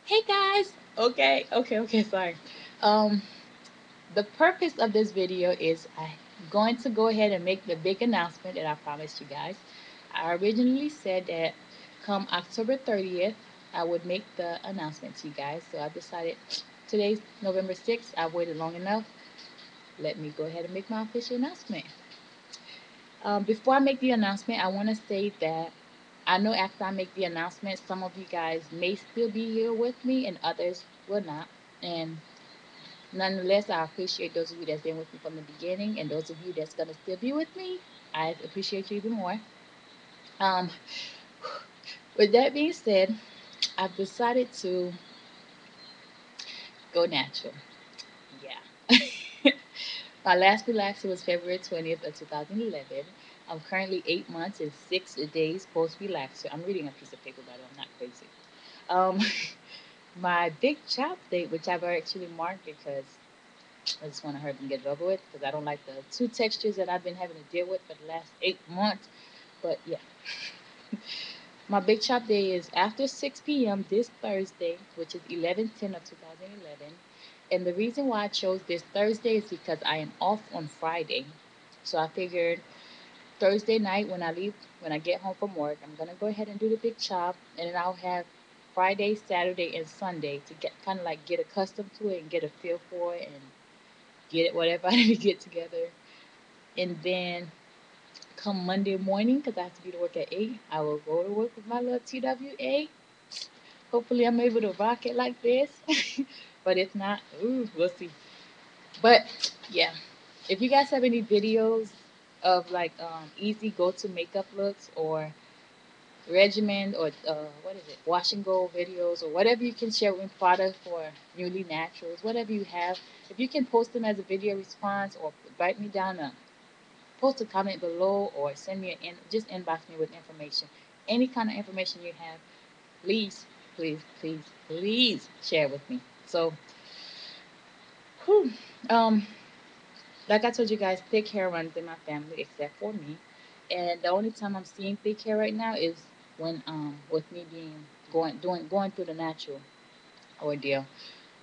Hey guys. Okay, sorry. Um the purpose of this video is I'm going to go ahead and make the big announcement that I promised you guys. I originally said that come October 30th I would make the announcement to you guys. So I decided today's November 6th. I waited long enough. Let me go ahead and make my official announcement. Before I make the announcement, I want to say that I know after I make the announcement, some of you guys may still be here with me and others will not. And nonetheless, I appreciate those of you that's been with me from the beginning, and those of you that's gonna still be with me, I appreciate you even more. Um, with that being said, I've decided to go natural. Yeah. My last relaxer was February 20th of 2011. I'm currently 8 months and 6 days post relaxer. I'm reading a piece of paper, but I'm not crazy. Um, my big chop date, which I've actually marked because I just want to hurry and get it over with because I don't like the two textures that I've been having to deal with for the last 8 months. But yeah, my big chop day is after 6 p.m. this Thursday, which is 11/10 of 2011. And the reason why I chose this Thursday is because I am off on Friday. So I figured Thursday night when I get home from work, I'm gonna go ahead and do the big chop, and then I'll have Friday, Saturday, and Sunday to get kind of like get accustomed to it and get a feel for it and get it whatever I need to get together. And then come Monday morning, because I have to be to work at 8, I will go to work with my little TWA. Hopefully, I'm able to rock it like this. But if not, ooh, we'll see. But yeah, if you guys have any videos of like easy go-to makeup looks or regimen or what is it, wash and go videos or whatever you can share with product for newly naturals, whatever you have, if you can post them as a video response or write me down a post a comment below or send me just inbox me with information. Any kind of information you have, please, please, please, please share with me. So, whew, um, like I told you guys, thick hair runs in my family except for me, and the only time I'm seeing thick hair right now is when with me being going through the natural ordeal.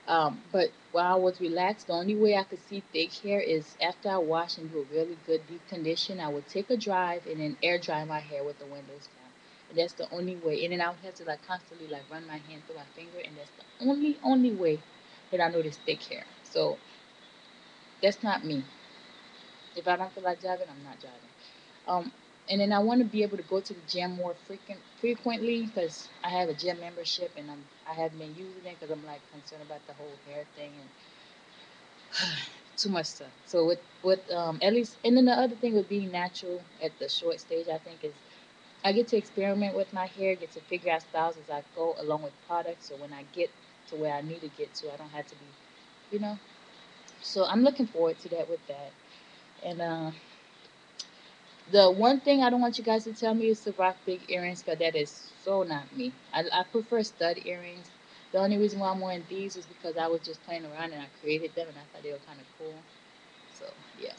But while I was relaxed, the only way I could see thick hair is after I wash and do a really good deep condition. I would take a drive and then air dry my hair with the windows down. And that's the only way. And then I would have to like constantly like run my hand through my finger, and that's the only way that I notice thick hair. So that's not me. If I don't feel like driving, I'm not driving. Um, and then I want to be able to go to the gym more frequently because I have a gym membership and I haven't been using it because I'm like concerned about the whole hair thing and too much stuff. So with at least, and then the other thing with being natural at the short stage, I think is I get to experiment with my hair, get to figure out styles as I go along with products. So when I get to where I need to get to, I don't have to be, you know. So I'm looking forward to that with that. And the one thing I don't want you guys to tell me is to rock big earrings because that is so not me. I prefer stud earrings. The only reason why I'm wearing these is because I was just playing around and I created them and I thought they were kind of cool. So yeah.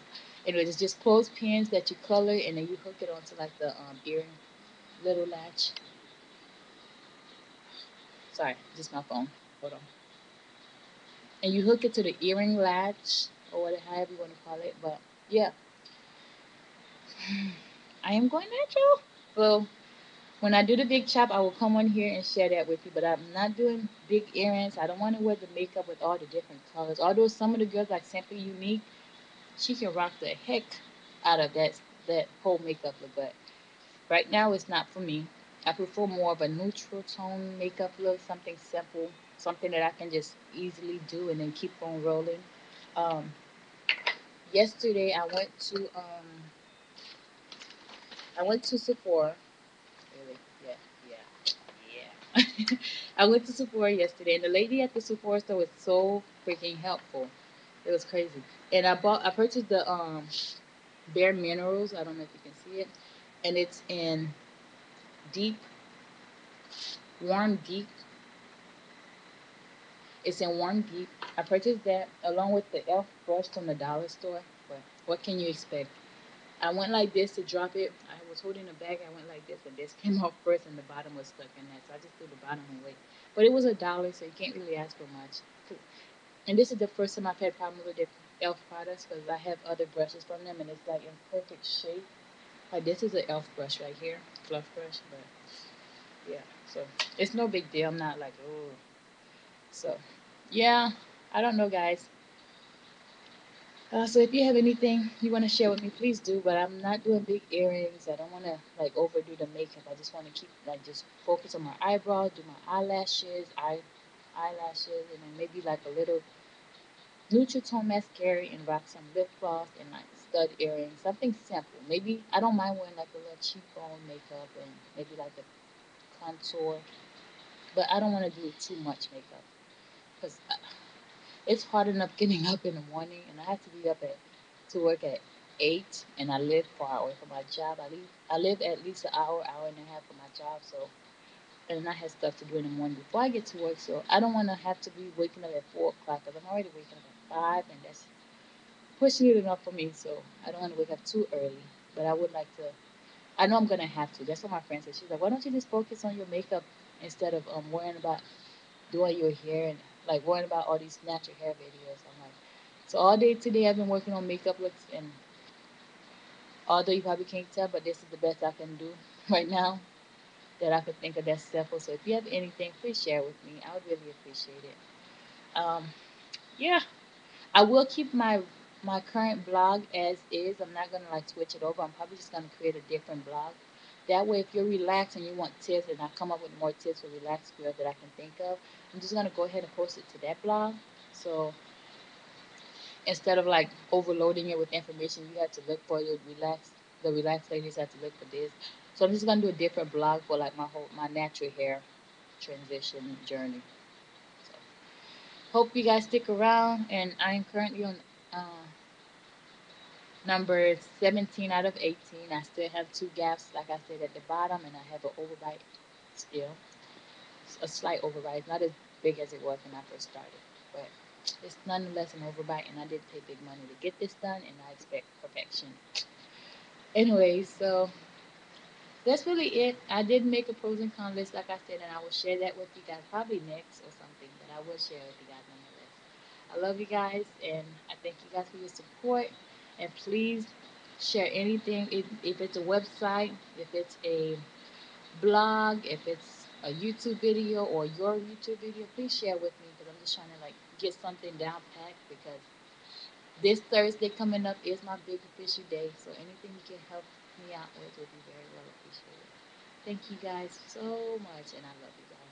Anyway, it's just clothespins that you color and then you hook it onto like the earring little latch. Sorry, just my phone. Hold on. And you hook it to the earring latch or whatever, however you want to call it. But yeah, I am going natural. So when I do the big chop, I will come on here and share that with you. But I'm not doing big earrings. I don't want to wear the makeup with all the different colors. Although some of the girls like Simply Unique, she can rock the heck out of that whole makeup look. But right now, it's not for me. I prefer more of a neutral tone makeup look, something simple, something that I can just easily do and then keep on rolling. Um, yesterday, I went to Sephora. Really? Yeah, yeah. I went to Sephora yesterday, and the lady at the Sephora store was so freaking helpful. It was crazy. And I purchased the Bare Minerals. I don't know if you can see it, and it's in deep, warm deep. It's in warm deep. I purchased that along with the elf brush from the dollar store. But what can you expect? I went like this to drop it. I was holding the bag, I went like this, and this came off first, and the bottom was stuck in that. So I just threw the bottom away. But it was $1, so you can't really ask for much. And this is the first time I've had problems with the Elf products because I have other brushes from them, and it's like in perfect shape. Like this is an Elf brush right here, fluff brush, but yeah, so it's no big deal. I'm not like, oh. So yeah, I don't know, guys. So if you have anything you want to share with me, please do. But I'm not doing big earrings. I don't want to like overdo the makeup. I just want to keep like just focus on my eyebrows, do my eyelashes, and then maybe like a little Nutritone mascara and rock some lip gloss and like stud earrings. Something simple. Maybe I don't mind wearing like a little cheekbone makeup and maybe like a contour, but I don't want to do too much makeup because it's hard enough getting up in the morning, and I have to be up at to work at 8, and I live far away from my job. I live at least an hour and a half from my job, so and I have stuff to do in the morning before I get to work. So I don't want to have to be waking up at 4 o'clock because I'm already waking up at 5, and that's pushing it enough for me. So I don't want to wake up too early, but I would like to. I know I'm gonna have to. That's what my friend said. She's like, "Why don't you just focus on your makeup instead of worrying about doing your hair and like worrying about all these natural hair videos?" I'm like, so all day today I've been working on makeup looks, and although you probably can't tell, but this is the best I can do right now that I could think of that's simple. So if you have anything, please share with me. I would really appreciate it. Um, yeah, I will keep my current blog as is. I'm not gonna like switch it over. I'm probably just gonna create a different blog. That way, if you're relaxed and you want tips, and I come up with more tips for relaxed girls that I can think of, I'm just gonna go ahead and post it to that blog. So instead of like overloading it with information, you have to look for your relaxed. The relaxed ladies have to look for this. So I'm just gonna do a different blog for like my natural hair transition journey. So hope you guys stick around. And I am currently on number 17 out of 18. I still have two gaps, like I said, at the bottom, and I have an overbite still. A slight overbite. It's not as big as it was when I first started, but it's nonetheless an overbite, and I did pay big money to get this done, and I expect perfection. Anyway, so that's really it. I did make a pros and cons list, like I said, and I will share that with you guys probably next or something, but I will share with you guys nonetheless. I love you guys, and I thank you guys for your support. And please share anything, if it's a website, if it's a blog, if it's a YouTube video or your YouTube video, please share with me because I'm just trying to like get something down packed because this Thursday coming up is my big official day. So anything you can help me out with would be very well appreciated. Thank you guys so much, and I love you guys.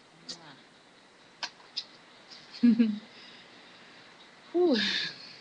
Mwah. Whew.